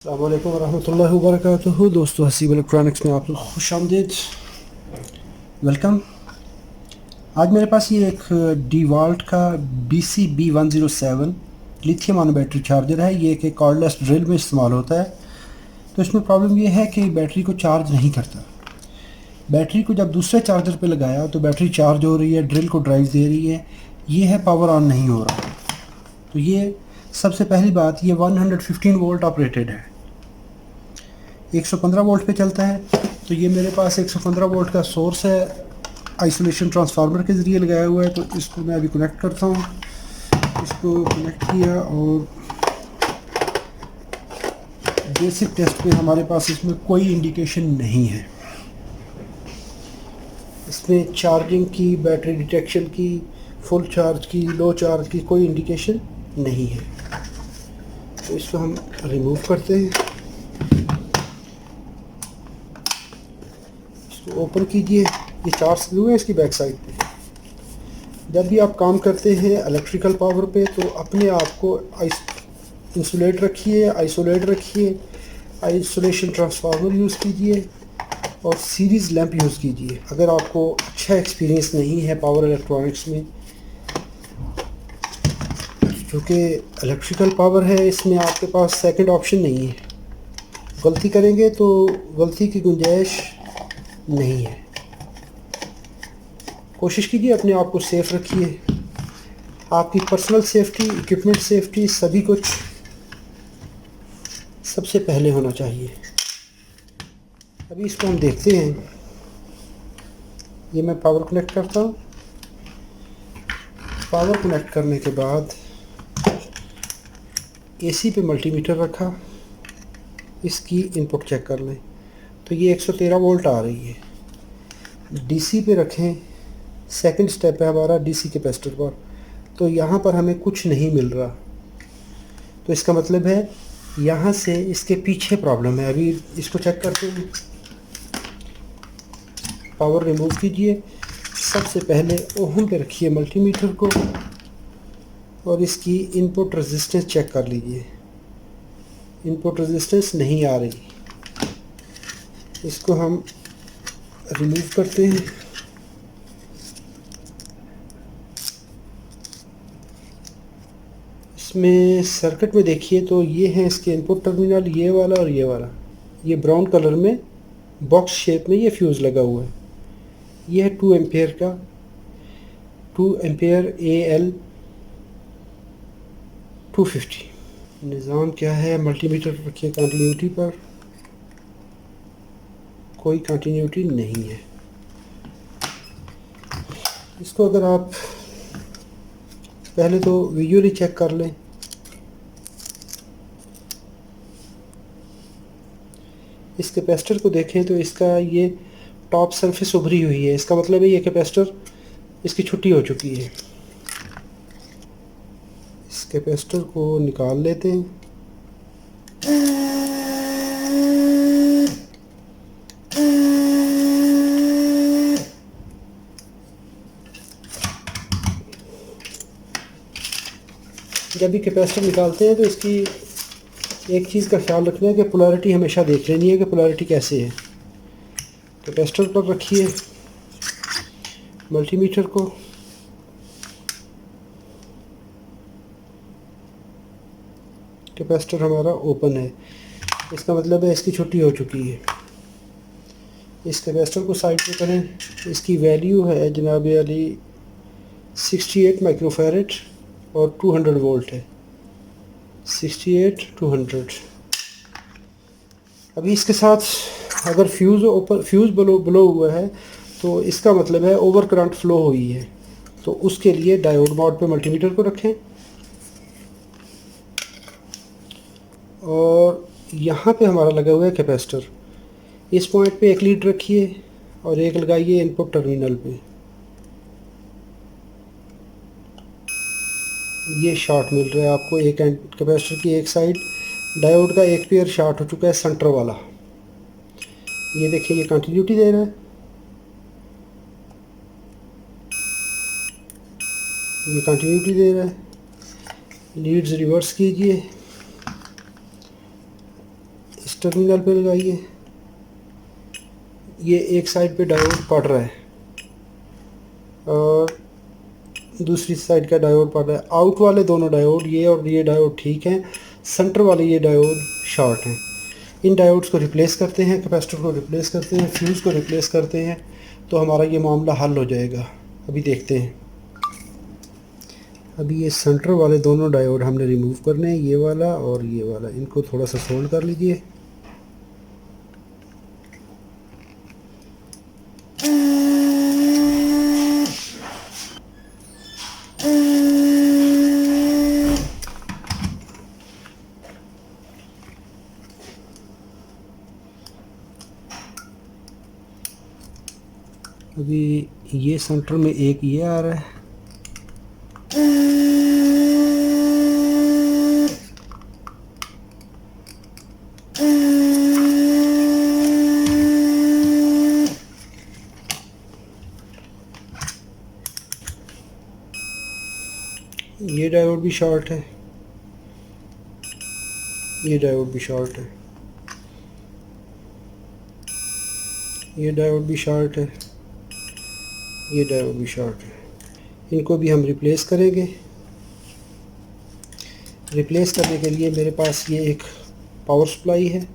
अस्सलाम वालेकुम वरहमतुल्लाहि वबरकातुहू। दोस्तों, हसीब इलेक्ट्रॉनिक्स में आप लोग खुश आमदीद, वेलकम। आज मेरे पास ये एक DeWalt का BCB107 lithium ion battery charger है। ये एक कॉर्डलेस ड्रिल में इस्तेमाल होता है। तो इसमें प्रॉब्लम ये है कि बैटरी को चार्ज नहीं करता। बैटरी को जब दूसरे चार्जर पे लगाया तो बैटरी चार्ज हो रही है, ड्रिल को ड्राइव दे रही है, ये है पावर ऑन नहीं हो रहा। तो ये सबसे पहली बात, ये 115 वोल्ट ऑपरेटेड है, 115 वोल्ट पे चलता है। तो ये मेरे पास 115 वोल्ट का सोर्स है, आइसोलेशन ट्रांसफार्मर के ज़रिए लगाया हुआ है। तो इसको मैं अभी कनेक्ट करता हूँ। इसको कनेक्ट किया और बेसिक टेस्ट पे हमारे पास इसमें कोई इंडिकेशन नहीं है। इसमें चार्जिंग की, बैटरी डिटेक्शन की, फुल चार्ज की, लो चार्ज की कोई इंडिकेशन नहीं है। तो इसको हम रिमूव करते हैं। इसको ओपन कीजिए। ये 4 स्क्रू है इसकी बैक साइड पे। जब भी आप काम करते हैं इलेक्ट्रिकल पावर पे तो अपने आप को इंसुलेट रखिए, आइसोलेट रखिए, आइसोलेशन ट्रांसफार्मर यूज़ कीजिए और सीरीज़ लैंप यूज़ कीजिए। अगर आपको अच्छा एक्सपीरियंस नहीं है पावर इलेक्ट्रॉनिक्स में, क्योंकि इलेक्ट्रिकल पावर है, इसमें आपके पास सेकंड ऑप्शन नहीं है। गलती करेंगे तो गलती की गुंजाइश नहीं है। कोशिश कीजिए अपने आप को सेफ़ रखिए। आपकी पर्सनल सेफ्टी, इक्विपमेंट सेफ्टी, सभी कुछ सबसे पहले होना चाहिए। अभी इसको हम देखते हैं। ये मैं पावर कनेक्ट करता हूँ। पावर कनेक्ट करने के बाद एसी पे मल्टीमीटर रखा, इसकी इनपुट चेक कर लें। तो ये 113 वोल्ट आ रही है। डीसी पे रखें, सेकंड स्टेप है हमारा डीसी कैपेसिटर पर। तो यहाँ पर हमें कुछ नहीं मिल रहा। तो इसका मतलब है यहाँ से इसके पीछे प्रॉब्लम है। अभी इसको चेक करते हैं। पावर रिमूव कीजिए। सबसे पहले ओहम पे रखिए मल्टीमीटर को और इसकी इनपुट रेजिस्टेंस चेक कर लीजिए। इनपुट रेजिस्टेंस नहीं आ रही। इसको हम रिमूव करते हैं। इसमें सर्किट में देखिए तो ये है इसके इनपुट टर्मिनल, ये वाला और ये वाला। ये ब्राउन कलर में बॉक्स शेप में ये फ्यूज़ लगा हुआ है। ये है 2 एम्पेयर का, 2 एम्पेयर AL 250। निज़ाम क्या है, मल्टीमीटर रखिए कंटिन्यूटी पर, कोई कंटिन्यूटी नहीं है। इसको अगर आप पहले तो विजुअली चेक कर लें। इस कैपेसिटर को देखें तो इसका ये टॉप सरफेस उभरी हुई है। इसका मतलब है ये कैपेसिटर, इसकी छुट्टी हो चुकी है। इस कैपेसिटर को निकाल लेते हैं। जब भी कैपेसिटर निकालते हैं तो इसकी एक चीज़ का ख्याल रखना है कि पोलैरिटी हमेशा देख लेनी है कि पोलैरिटी कैसे है। कैपेसिटर पर रखिए मल्टीमीटर को। कैपेसिटर हमारा ओपन है, इसका मतलब है इसकी छुट्टी हो चुकी है। इस कैपेसिटर को साइड पे करें। इसकी वैल्यू है जनाब अली 68 माइक्रोफैरेड और 200 वोल्ट है। 68 200। अभी इसके साथ अगर फ्यूज़ ब्लो हुआ है तो इसका मतलब है ओवर करंट फ्लो हुई है। तो उसके लिए डायोड मोड पे मल्टीमीटर को रखें और यहाँ पे हमारा लगा हुआ है कैपेसिटर। इस पॉइंट पे एक लीड रखिए और एक लगाइए इनपुट टर्मिनल पे। ये शॉर्ट मिल रहा है आपको। एक एंड कैपेसिटर की एक साइड डायोड का एक पेयर शॉर्ट हो चुका है, सेंटर वाला। ये देखिए ये कंटिन्यूटी दे रहा है, ये कंटिन्यूटी दे रहा है। लीड्स रिवर्स कीजिए, टर्मिनल पे लगाइए। ये एक साइड पे डायोड पड़ रहा है और दूसरी साइड का डायोड पड़ रहा है। आउट वाले दोनों डायोड, ये और ये डायोड ठीक हैं, सेंटर वाले ये डायोड शॉर्ट हैं। इन डायोड्स को रिप्लेस करते हैं, कैपेसिटर को रिप्लेस करते हैं, फ्यूज़ को रिप्लेस करते हैं, तो हमारा ये मामला हल हो जाएगा। अभी देखते हैं। अभी ये सेंटर वाले दोनों डायोड हमने रिमूव करने हैं, ये वाला और ये वाला। इनको थोड़ा सा सोल्ड कर लीजिए। अभी ये सेंटर में एक ये आ रहा है, ये डायोड भी शॉर्ट है, ये डायोड भी शॉर्ट है, ये डायोड भी शॉर्ट है, ये डायोड भी शॉर्ट है। इनको भी हम रिप्लेस करेंगे। रिप्लेस करने के लिए मेरे पास ये एक पावर सप्लाई है,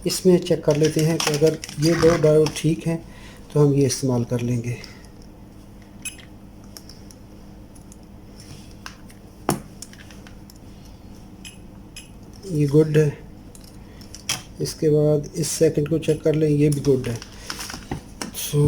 इसमें चेक कर लेते हैं कि अगर ये दो डायोड ठीक हैं तो हम ये इस्तेमाल कर लेंगे। ये गुड है। इसके बाद इस सेकंड को चेक कर लें, ये भी गुड है। सो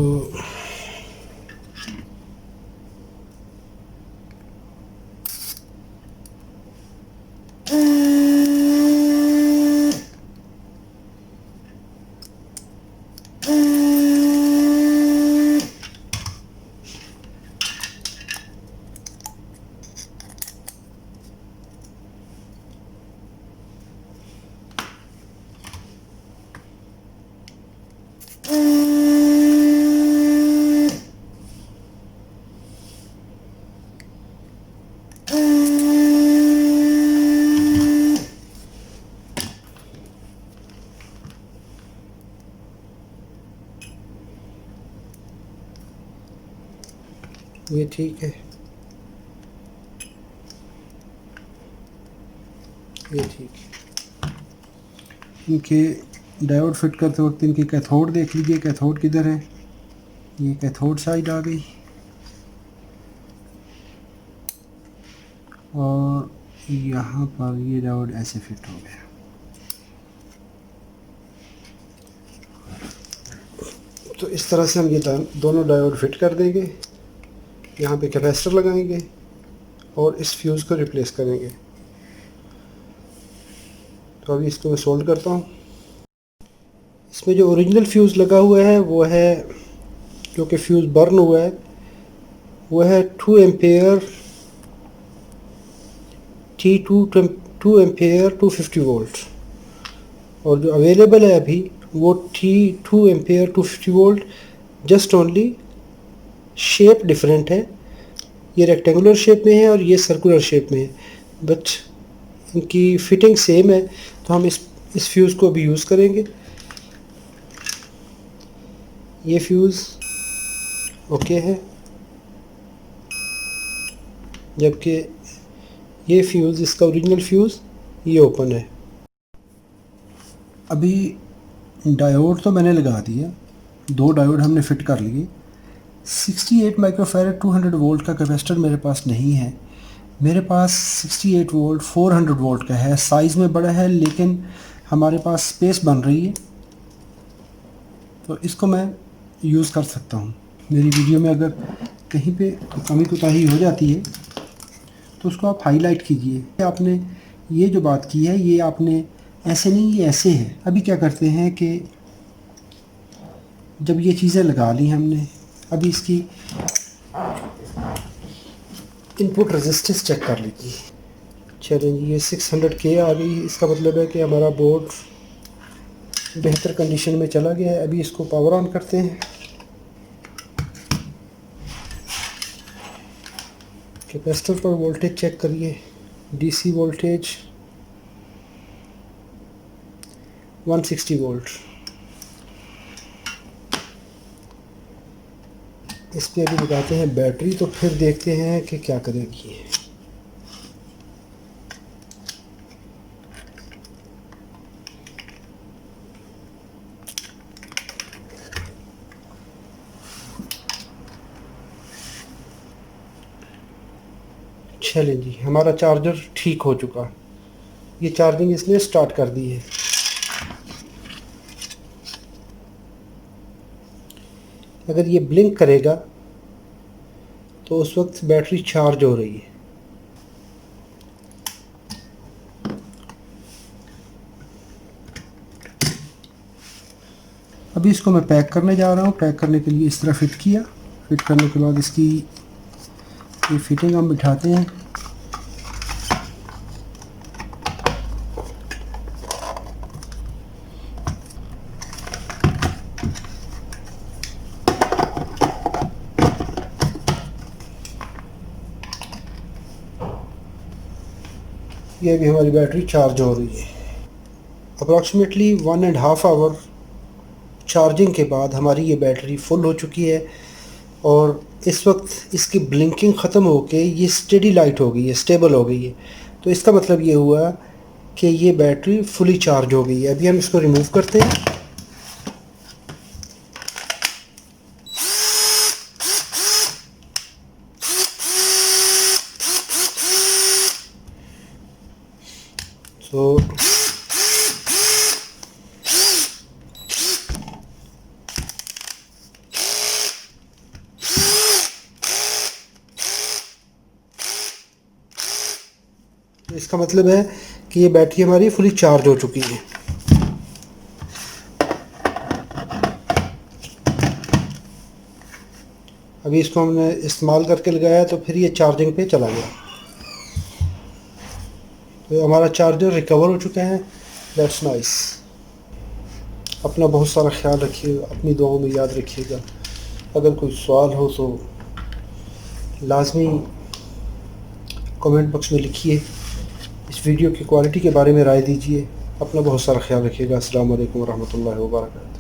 ये ठीक है, ये ठीक है। इनके डायोड फिट करते वक्त इनकी कैथोड देख लीजिए, कैथोड किधर है। ये कैथोड साइड आ गई और यहाँ पर ये डायोड ऐसे फिट हो गया। तो इस तरह से हम ये दोनों डायोड फिट कर देंगे। यहाँ पे कैपेसिटर लगाएंगे और इस फ्यूज़ को रिप्लेस करेंगे। तो अभी इसको मैं सोल्ड करता हूँ। इसमें जो ओरिजिनल फ्यूज़ लगा हुआ है वो है, जो कि फ्यूज़ बर्न हुआ है, वो है 2 एम्पेयर T2 2 एम्पेयर 250 वोल्ट। और जो अवेलेबल है अभी वो T2 ampere 250 volt, just only shape different है। ये रेक्टेंगुलर शेप में है और ये सर्कुलर शेप में है, बट इनकी फिटिंग सेम है। तो हम इस फ्यूज़ को भी यूज़ करेंगे। ये फ्यूज़ ओके है, जबकि ये फ्यूज़, इसका ओरिजिनल फ्यूज़, ये ओपन है। अभी डायोड तो मैंने लगा दिया, 2 डायोड हमने फिट कर लिए। 68 माइक्रोफैरड 200 वोल्ट का कैपेसिटर मेरे पास नहीं है। मेरे पास 68 वोल्ट 400 वोल्ट का है। साइज़ में बड़ा है लेकिन हमारे पास स्पेस बन रही है, तो इसको मैं यूज़ कर सकता हूँ। मेरी वीडियो में अगर कहीं पे कमी कोताही हो जाती है तो उसको आप हाईलाइट कीजिए। आपने ये जो बात की है, ये आपने ऐसे नहीं, ये ऐसे है। अभी क्या करते हैं कि जब ये चीज़ें लगा ली हमने, अभी इसकी इनपुट रेजिस्टेंस चेक कर लीजिए। चलें जी, ये 600K आ गई। इसका मतलब है कि हमारा बोर्ड बेहतर कंडीशन में चला गया है। अभी इसको पावर ऑन करते हैं। कैपेसिटर पर वोल्टेज चेक करिए, DC वोल्टेज 160 वोल्ट। इस पे अभी लगाते हैं बैटरी, तो फिर देखते हैं कि क्या करेगी ये। चलें जी, हमारा चार्जर ठीक हो चुका। ये चार्जिंग इसने स्टार्ट कर दी है। अगर ये ब्लिंक करेगा तो उस वक्त बैटरी चार्ज हो रही है। अभी इसको मैं पैक करने जा रहा हूँ। पैक करने के लिए इस तरह फिट किया। फिट करने के बाद इसकी ये फिटिंग हम बिठाते हैं। ये भी हमारी बैटरी चार्ज हो रही है। अप्रॉक्सीमेटली 1.5 आवर चार्जिंग के बाद हमारी ये बैटरी फुल हो चुकी है और इस वक्त इसकी ब्लिंकिंग ख़त्म होके ये स्टेडी लाइट हो गई है, स्टेबल हो गई है। तो इसका मतलब ये हुआ कि ये बैटरी फुली चार्ज हो गई है। अभी हम इसको रिमूव करते हैं। तो इसका मतलब है कि ये बैटरी हमारी फुली चार्ज हो चुकी है। अभी इसको हमने इस्तेमाल करके लगाया तो फिर ये चार्जिंग पे चला गया। तो हमारा चार्जर रिकवर हो चुका है। That's nice. अपना बहुत सारा ख्याल रखिएगा, अपनी दुआओं में याद रखिएगा। अगर कोई सवाल हो तो लाजमी कमेंट बॉक्स में लिखिए। इस वीडियो की क्वालिटी के बारे में राय दीजिए। अपना बहुत सारा ख्याल रखिएगा। अस्सलाम वालेकुम रहमतुल्लाहि व बरकातहू।